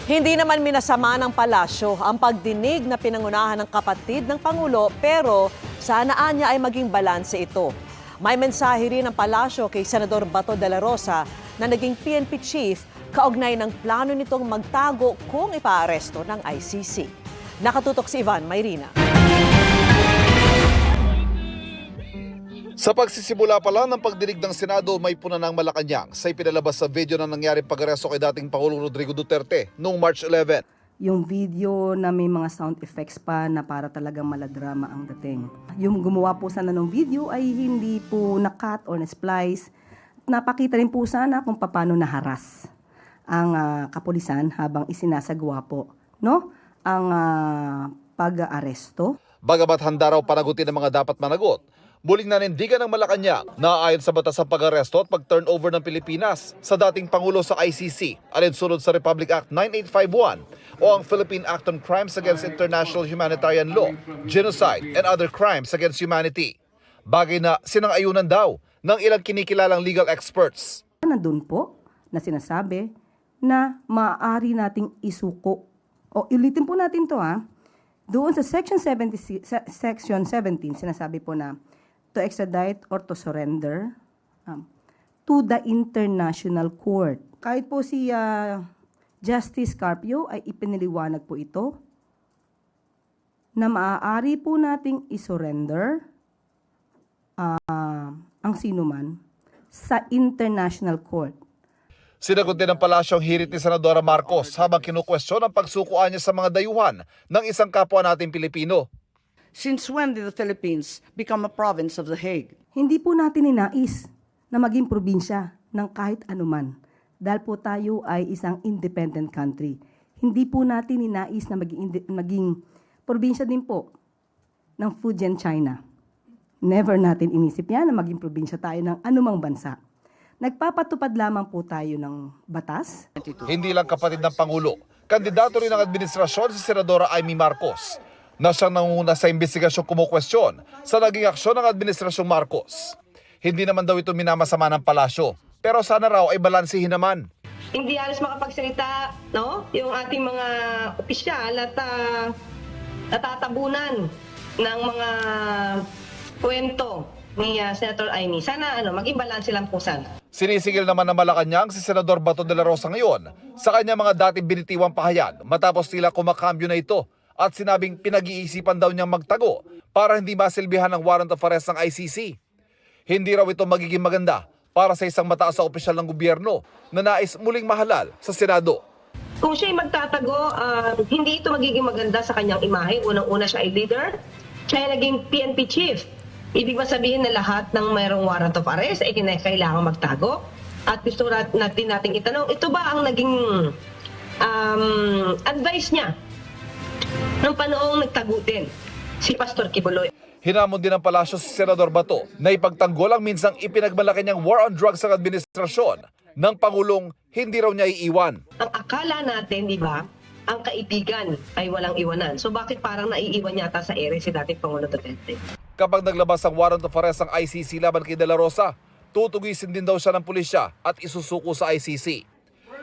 Hindi naman minasama ng palasyo ang pagdinig na pinangunahan ng kapatid ng Pangulo pero sanaan niya ay maging balanse ito. May mensahe rin ng palasyo kay Senador Bato de la Rosa na naging PNP chief kaugnay ng plano nitong magtago kung ipaaresto ng ICC. Nakatutok si Ivan Mayrina. Sa pagsisimula pa lang ng pagdinig ng Senado, may puna ng Malacanang sa ipinalabas sa video na nangyaring pag-aresto kay dating Pangulong Rodrigo Duterte noong March 11. Yung video na may mga sound effects pa na para talagang maladrama ang dating. Yung gumawa po sana ng video ay hindi po na-cut or na-splice. Napakita rin po sana kung paano naharas ang kapulisan habang isinasagawa po ang pag-aaresto. Bagamat handa raw panagutin ang mga dapat managot, muling nanindigan ng Malacanang na ayon sa batas ang pag-aresto at pag-turnover ng Pilipinas sa dating Pangulo sa ICC alinsunod sa Republic Act 9851 o ang Philippine Act on Crimes Against International Humanitarian Law, Genocide and Other Crimes Against Humanity. Bagay na sinang-ayunan daw ng ilang kinikilalang legal experts. Nandun po na sinasabi na maaari nating isuko. O ulitin po natin to Doon sa Section 17, sinasabi po na to extradite or to surrender to the International Court. Kahit po si Justice Carpio ay ipiniliwanag po ito na maaari po nating isurrender ang sinuman sa International Court. Sinagot din ng palasyo ang hirit ni Senadora Marcos habang kinukwestiyon ang pagsukuan niya sa mga dayuhan ng isang kapwa nating Pilipino. Since when did the Philippines become a province of The Hague? Hindi po natin ninais na maging probinsya ng kahit anuman. Dahil po tayo ay isang independent country. Hindi po natin ninais na maging probinsya din po ng Fujian, China. Never natin inisip yan na maging probinsya tayo ng anumang bansa. Nagpapatupad lamang po tayo ng batas. Hindi lang kapatid ng Pangulo, kandidato rin ng administrasyon si Senadora Amy Marcos na siyang nangunguna sa investigasyong kumukwestiyon sa naging aksyon ng administrasyong Marcos. Hindi naman daw ito minamasama ng palasyo, pero sana raw ay balansihin naman. Hindi halos makapagsalita, yung ating mga opisyal at natatabunan ng mga kwento ni Senator Amy. Sana maging balanse lang po sana. Sinisigil naman ng Malacanang si Senador Bato de la Rosa ngayon sa kanya mga dating binitiwang pahayag matapos tila kumakambyo na ito at sinabing pinag-iisipan daw niyang magtago para hindi masilbihan ng warrant of arrest ng ICC. Hindi raw ito magiging maganda para sa isang mataas na opisyal ng gobyerno na nais muling mahalal sa Senado. Kung siya'y magtatago, hindi ito magiging maganda sa kanyang imahe. Unang-una siya ay leader, siya ay naging PNP chief. Ibig sabihin na lahat ng mayroong warrant of arrest ay kailangan magtago. At gusto nating itanong, ito ba ang naging advice niya ng panoong nagtago din si Pastor Kibuloy? Hinamon din ng palasyo si Senador Bato na ipagtanggol ang minsang ipinagmalaki niyang war on drugs sa administrasyon ng Pangulong hindi raw niya iiwan. Ang akala natin, di ba, ang kaibigan ay walang iwanan. So bakit parang naiiwan yata sa ere si dating Pangulo Duterte? Kapag naglabas ang warrant of arrest ng ICC laban kay De La Rosa, tutugisin din daw siya ng pulisya at isusuko sa ICC.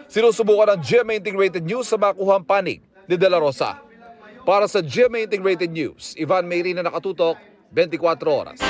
Sinusubukan ng GMA Integrated News sa makuha ang panig ni De La Rosa. Para sa GMA Integrated News, Ivan Mayrina, nakatutok, 24 oras.